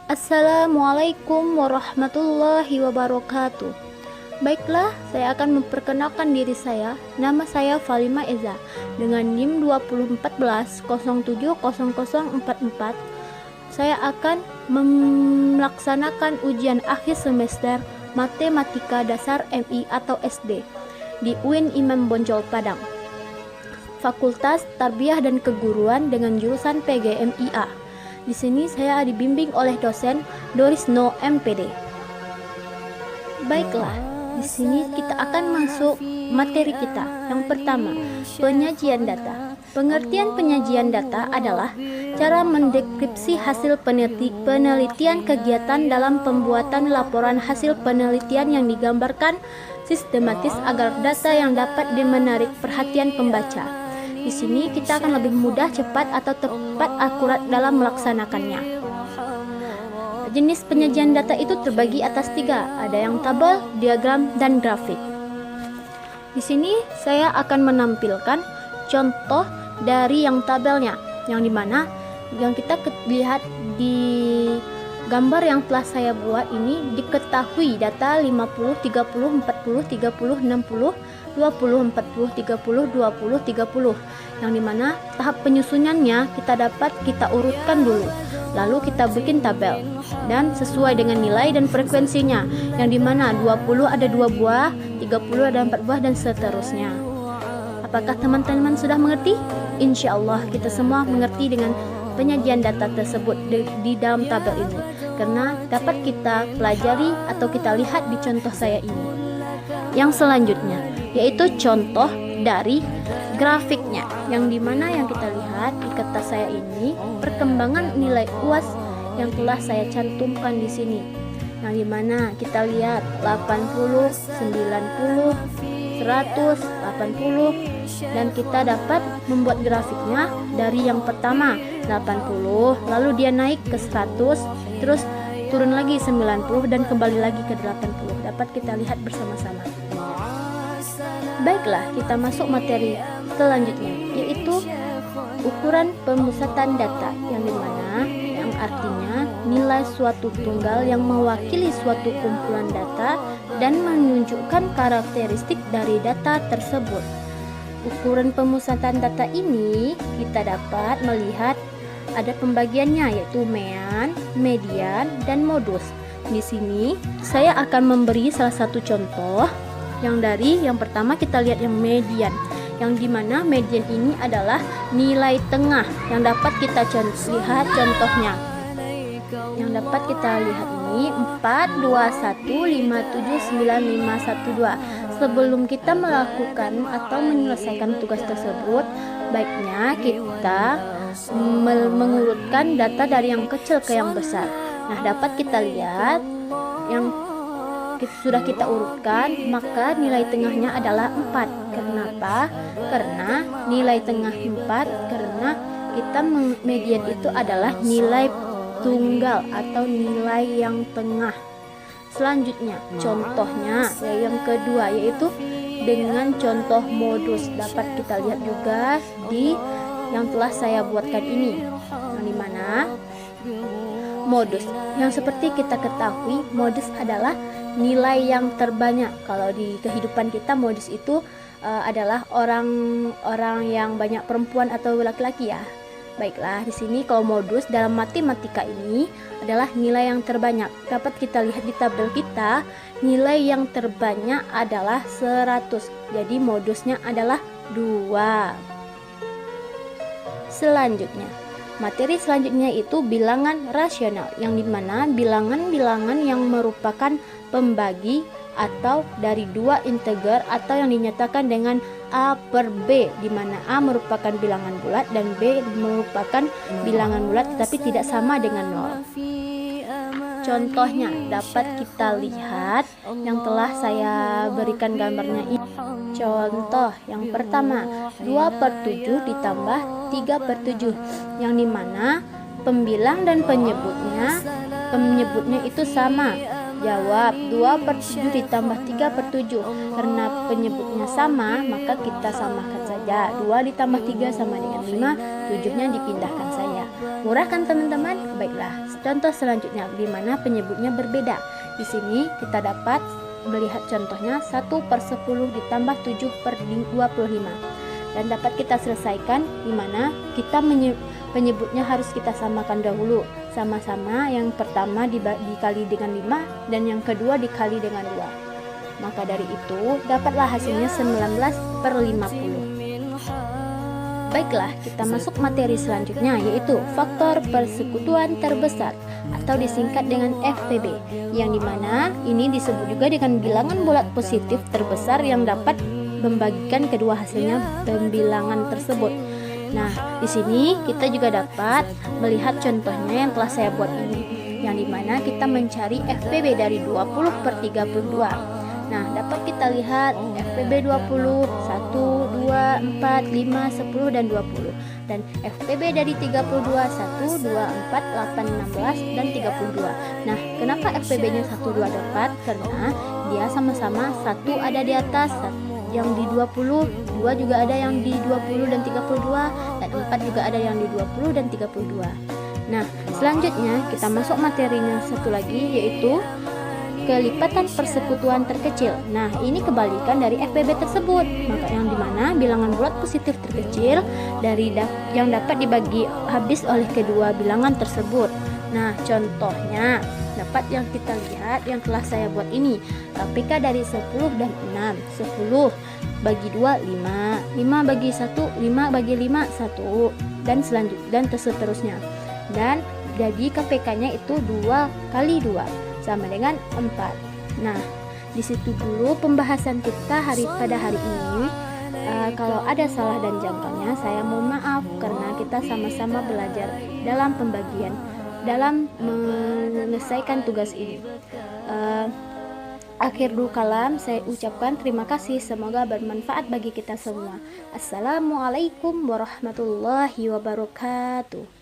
Assalamualaikum warahmatullahi wabarakatuh. Baiklah, saya akan memperkenalkan diri saya. Nama saya Falima Eza dengan NIM 2014070044. Saya akan melaksanakan ujian akhir semester Matematika Dasar MI atau SD di UIN Imam Bonjol Padang. Fakultas Tarbiyah dan Keguruan dengan jurusan PGMIA. Di sini saya dibimbing oleh dosen Dorisno MPD. Baiklah, di sini kita akan masuk materi kita. Yang pertama, penyajian data. Pengertian penyajian data adalah cara mendeskripsi hasil penelitian kegiatan dalam pembuatan laporan hasil penelitian yang digambarkan sistematis agar data yang dapat menarik perhatian pembaca. Di sini kita akan lebih mudah, cepat, atau tepat akurat dalam melaksanakannya. Jenis penyajian data itu terbagi atas 3, ada yang tabel, diagram, dan grafik. Di sini saya akan menampilkan contoh dari yang tabelnya, yang dimana yang kita lihat di gambar yang telah saya buat ini diketahui data 50, 30, 40, 30, 60, 20, 40, 30, 20, 30, yang dimana tahap penyusunannya kita urutkan dulu, lalu kita bikin tabel dan sesuai dengan nilai dan frekuensinya, yang dimana 20 ada 2 buah, 30 ada 4 buah, dan seterusnya. Apakah teman-teman sudah mengerti? Insya Allah kita semua mengerti dengan penyajian data tersebut di dalam tabel ini, karena dapat kita pelajari atau kita lihat di contoh saya ini. Yang selanjutnya yaitu contoh dari grafiknya, yang dimana yang kita lihat di kertas saya ini perkembangan nilai UAS yang telah saya cantumkan di sini, yang dimana kita lihat 80, 90, 100, 80, dan kita dapat membuat grafiknya dari yang pertama 80, lalu dia naik ke 100, terus turun lagi 90, dan kembali lagi ke 80. Dapat kita lihat bersama-sama. Baiklah, kita masuk materi selanjutnya, yaitu ukuran pemusatan data, yang dimana yang artinya nilai suatu tunggal yang mewakili suatu kumpulan data dan menunjukkan karakteristik dari data tersebut. Ukuran pemusatan data ini kita dapat melihat ada pembagiannya, yaitu mean, median, dan modus. Di sini saya akan memberi salah satu contoh. Yang pertama kita lihat yang median, yang dimana median ini adalah nilai tengah yang dapat kita lihat contohnya. Yang dapat kita lihat ini 4, 2, 1, 5, 7, 9, 5, 1, 2. Sebelum kita melakukan atau menyelesaikan tugas tersebut, baiknya kita mengurutkan data dari yang kecil ke yang besar. Nah, dapat kita lihat yang sudah kita urutkan, maka nilai tengahnya adalah 4. Kenapa? Karena nilai tengah 4, karena kita median itu adalah nilai tunggal atau nilai yang tengah. Selanjutnya contohnya yang kedua, yaitu dengan contoh modus. Dapat kita lihat juga di yang telah saya buatkan ini, yang dimana modus yang seperti kita ketahui, modus adalah nilai yang terbanyak. Kalau di kehidupan kita, modus itu adalah orang yang banyak perempuan atau laki-laki ya. Baiklah, di sini kalau modus dalam matematika ini adalah nilai yang terbanyak. Dapat kita lihat di tabel kita, nilai yang terbanyak adalah 100. Jadi modusnya adalah 2. Selanjutnya, materi selanjutnya itu bilangan rasional, yang dimana bilangan-bilangan yang merupakan pembagi atau dari 2 integer atau yang dinyatakan dengan A per B, di mana A merupakan bilangan bulat dan B merupakan bilangan bulat tetapi tidak sama dengan 0. Contohnya dapat kita lihat yang telah saya berikan gambarnya ini. Contoh yang pertama, 2/7 ditambah 3/7, yang dimana pembilang dan penyebutnya itu sama. Jawab 2/7 ditambah 3/7. Karena penyebutnya sama, maka kita samakan saja. 2 ditambah 3 sama dengan 5, 7-nya dipindahkan saja. Murah kan teman-teman? Baiklah, contoh selanjutnya di mana penyebutnya berbeda. Di sini kita dapat melihat contohnya 1/10 ditambah 7/25, dan dapat kita selesaikan di mana kita penyebutnya harus kita samakan dahulu. Sama-sama yang pertama dikali dengan 5 dan yang kedua dikali dengan 2. Maka dari itu dapatlah hasilnya 19/50. Baiklah, kita masuk materi selanjutnya, yaitu faktor persekutuan terbesar atau disingkat dengan FPB, yang dimana ini disebut juga dengan bilangan bulat positif terbesar yang dapat membagikan kedua hasilnya pembilangan tersebut. Nah, di sini kita juga dapat melihat contohnya yang telah saya buat ini, yang dimana kita mencari FPB dari 20/32. Nah, dapat kita lihat FPB 20, 1, 2, 4, 5, 10, dan 20. Dan FPB dari 32, 1, 2, 4, 8, 16, dan 32. Nah, kenapa FPB-nya 1, 2 dapat? Karena dia sama-sama 1 ada di atas, yang di 20, 2 juga ada yang di 20 dan 32, dan 4 juga ada yang di 20 dan 32. Nah, selanjutnya kita masuk materinya satu lagi, yaitu kelipatan persekutuan terkecil. Nah, ini kebalikan dari FPB tersebut. Maka yang dimana bilangan bulat positif terkecil dari yang dapat dibagi habis oleh kedua bilangan tersebut. Nah, contohnya dapat yang kita lihat yang telah saya buat ini. KPK dari 10 dan 6. 10 bagi 2, 5. 5 bagi 1, 5 bagi 5, 1. Dan selanjutnya dan seterusnya. Dan jadi KPK-nya itu 2 kali 2 sama dengan 4. Nah, di situ dulu pembahasan kita pada hari ini. Kalau ada salah dan jangkaunya, saya mohon maaf karena kita sama-sama belajar dalam pembagian, dalam menyelesaikan tugas ini. Akhir dulu kalam, saya ucapkan terima kasih. Semoga bermanfaat bagi kita semua. Assalamualaikum warahmatullahi wabarakatuh.